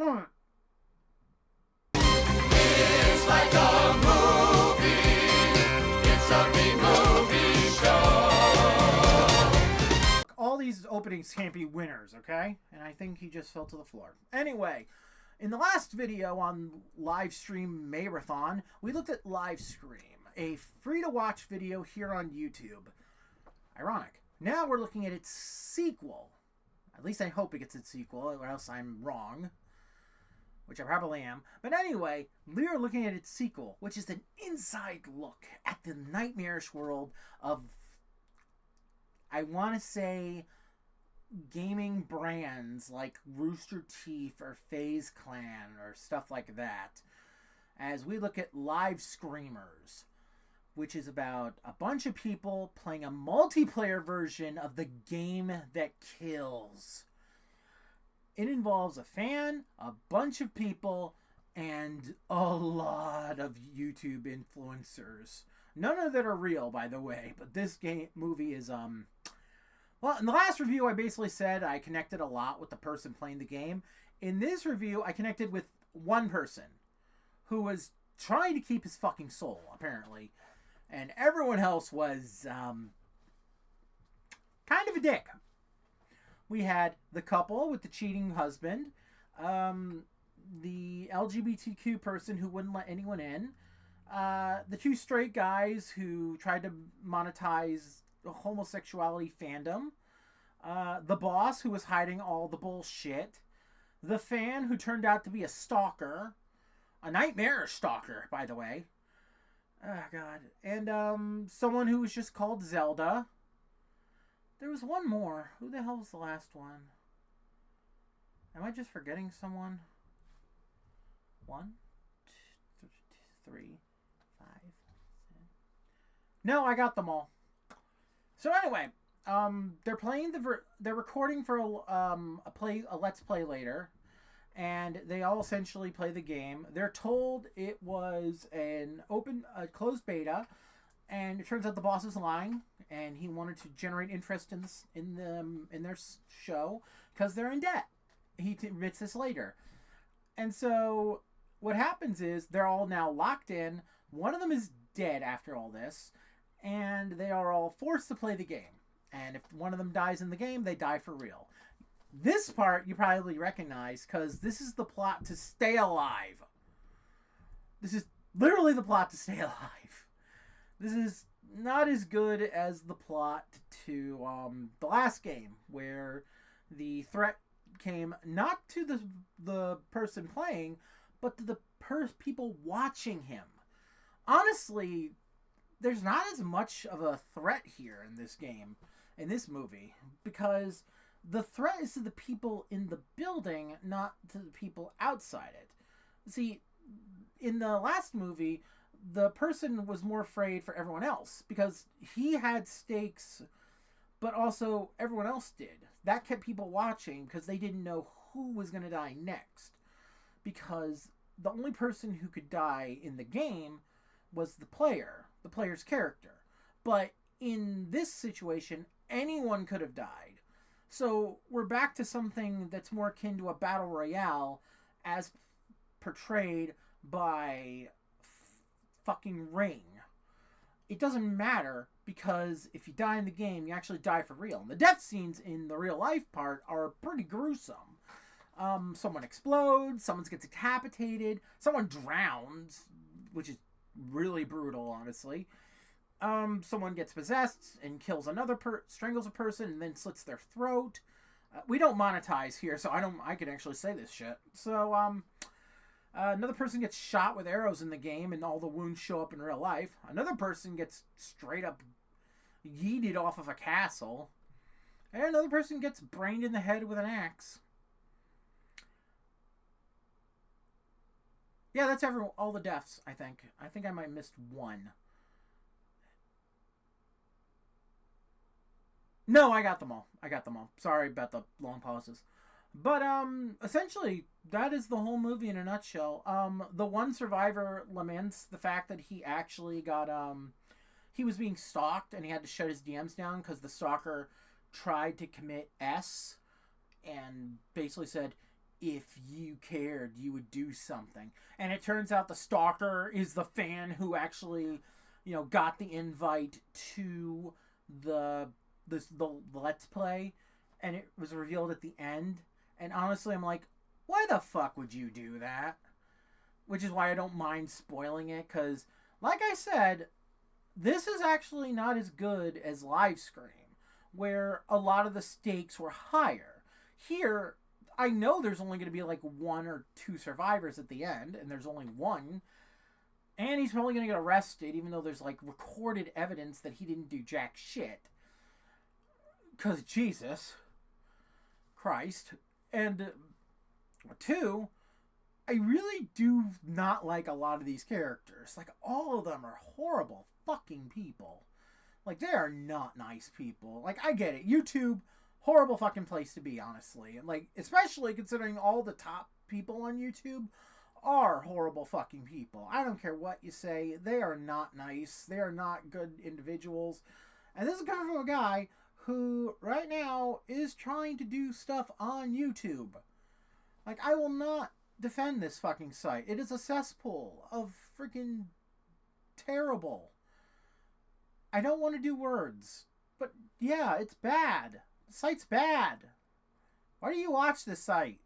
It's like a movie. It's a B-movie show. All these openings can't be winners, okay? And I think he just fell to the floor. Anyway, in the last video on Livestream Mayrathon, we looked at Livescream, a free-to-watch video here on YouTube. Ironic. Now we're looking at its sequel. At least I hope it gets its sequel, or else I'm wrong. Which I probably am. But anyway, we're looking at its sequel, which is an inside look at the nightmarish world of, I want to say, gaming brands like Rooster Teeth or FaZe Clan or stuff like that. As we look at Livescreamers, which is about a bunch of people playing a multiplayer version of the game that kills. It involves a fan, a bunch of people, and a lot of YouTube influencers. None of that are real, by the way, but this movie is, well, in the last review, I basically said I connected a lot with the person playing the game. In this review, I connected with one person who was trying to keep his fucking soul, apparently. And everyone else was kind of a dick. We had the couple with the cheating husband, the LGBTQ person who wouldn't let anyone in, the two straight guys who tried to monetize homosexuality fandom, the boss who was hiding all the bullshit, the fan who turned out to be a stalker, a nightmarish stalker, by the way. Oh, God. And someone who was just called Zelda. There was one more. Who the hell was the last one? Am I just forgetting someone? 1, 2, 3, 5, 6. No, I got them all. So anyway, they're playing they're recording for a let's play later, and they all essentially play the game. They're told it was a closed beta, and it turns out the boss is lying, and he wanted to generate interest in their show because they're in debt. He admits this later, and so what happens is they're all now locked in. One of them is dead after all this, and they are all forced to play the game. And if one of them dies in the game, they die for real. This part you probably recognize because this is the plot to Stay Alive. This is literally the plot to Stay Alive. This is not as good as the plot to the last game, where the threat came not to the person playing, but to the people watching him. Honestly, there's not as much of a threat here in this game, in this movie, because the threat is to the people in the building, not to the people outside it. See, in the last movie, the person was more afraid for everyone else because he had stakes, but also everyone else did. That kept people watching because they didn't know who was going to die next. Because the only person who could die in the game was the player's character. But in this situation, anyone could have died. So we're back to something that's more akin to a battle royale as portrayed by fucking Ring. It doesn't matter because if you die in the game, you actually die for real. And the death scenes in the real life part are pretty gruesome. Someone explodes, someone gets decapitated, someone drowns, which is really brutal, honestly. Someone gets possessed and kills strangles a person and then slits their throat. We don't monetize here, so I can actually say this shit. So, another person gets shot with arrows in the game and all the wounds show up in real life. Another person gets straight up yeeted off of a castle. And another person gets brained in the head with an axe. Yeah, that's all the deaths, I think. I think I might have missed one. No, I got them all. Sorry about the long pauses. But, essentially, that is the whole movie in a nutshell. The one survivor laments the fact that he actually got, he was being stalked and he had to shut his DMs down because the stalker tried to commit S and basically said, if you cared, you would do something. And it turns out the stalker is the fan who actually, got the invite to the Let's Play, and it was revealed at the end. And honestly, I'm like, why the fuck would you do that? Which is why I don't mind spoiling it, because, like I said, this is actually not as good as Livestream, where a lot of the stakes were higher. Here, I know there's only going to be like 1 or 2 survivors at the end, and there's only one. And he's probably going to get arrested, even though there's like recorded evidence that he didn't do jack shit. Because Jesus Christ. And 2, I really do not like a lot of these characters. Like, all of them are horrible fucking people. Like, they are not nice people. Like, I get it. YouTube, horrible fucking place to be, honestly. And, like, especially considering all the top people on YouTube are horrible fucking people. I don't care what you say. They are not nice. They are not good individuals. And this is coming from a guy who, right now, is trying to do stuff on YouTube. Like, I will not defend this fucking site. It is a cesspool of freaking terrible. I don't want to do words. But, yeah, it's bad. The site's bad. Why do you watch this site?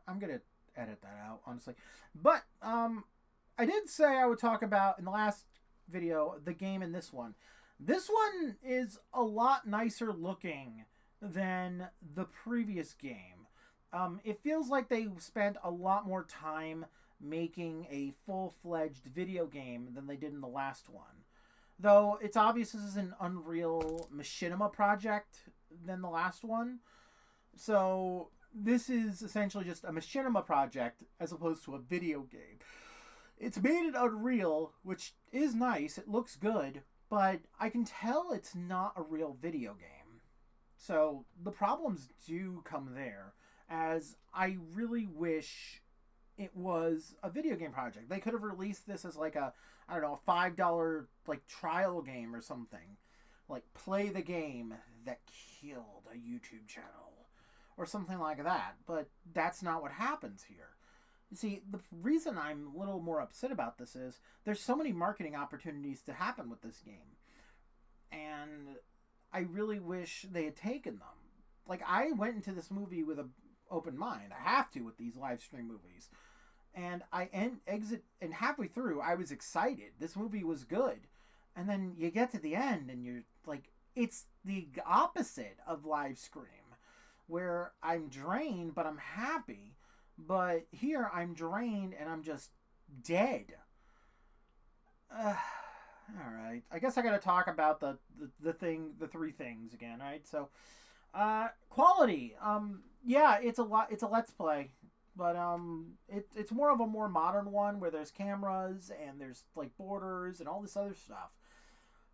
I'm going to edit that out, honestly. But, I did say I would talk about, in the last video, the game in this one. This one is a lot nicer looking than the previous game. It feels like they spent a lot more time making a full-fledged video game than they did in the last one. Though, it's obvious this is an Unreal Machinima project than the last one. So, this is essentially just a Machinima project as opposed to a video game. It's made in Unreal, which is nice. It looks good. But I can tell it's not a real video game. So, the problems do come there. As I really wish it was a video game project. They could have released this as like a, I don't know, a $5 like trial game or something. Like, play the game that killed a YouTube channel. Or something like that. But that's not what happens here. You see, the reason I'm a little more upset about this is there's so many marketing opportunities to happen with this game. And I really wish they had taken them. Like, I went into this movie with an open mind. I have to with these live stream movies. And I exit, and halfway through, I was excited. This movie was good. And then you get to the end, and you're like, it's the opposite of Livestream, where I'm drained, but I'm happy. But here, I'm drained, and I'm just dead. Alright. I guess I gotta talk about the 3 things again, right? So, quality. Yeah, it's a Let's Play. But, it's more of a more modern one, where there's cameras, and there's, like, borders, and all this other stuff.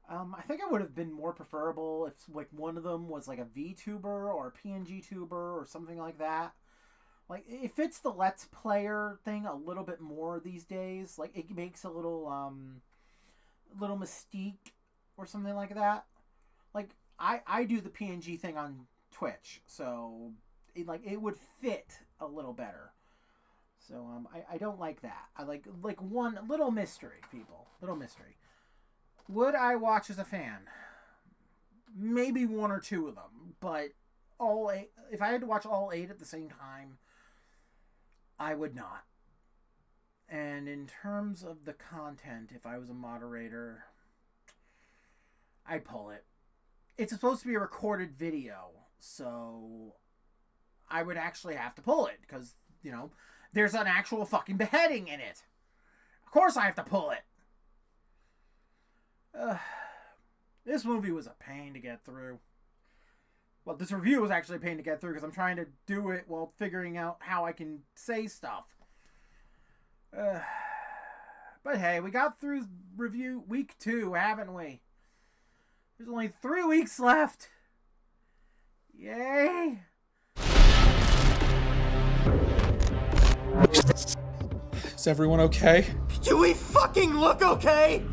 I think it would have been more preferable if, like, one of them was, like, a VTuber, or a PNG tuber, or something like that. Like, it fits the Let's Player thing a little bit more these days. Like, it makes a little mystique or something like that. Like, I do the PNG thing on Twitch, so it would fit a little better. So, I don't like that. I like one little mystery, people. Little mystery. Would I watch as a fan? Maybe 1 or 2 of them, but all 8, if I had to watch all 8 at the same time, I would not. And in terms of the content, if I was a moderator, I'd pull it. It's supposed to be a recorded video, so I would actually have to pull it, because, there's an actual fucking beheading in it. Of course I have to pull it. This movie was a pain to get through. Well, this review was actually a pain to get through because I'm trying to do it while figuring out how I can say stuff. But hey, we got through review week 2, haven't we? There's only 3 weeks left. Yay! Is everyone okay? Do we fucking look okay?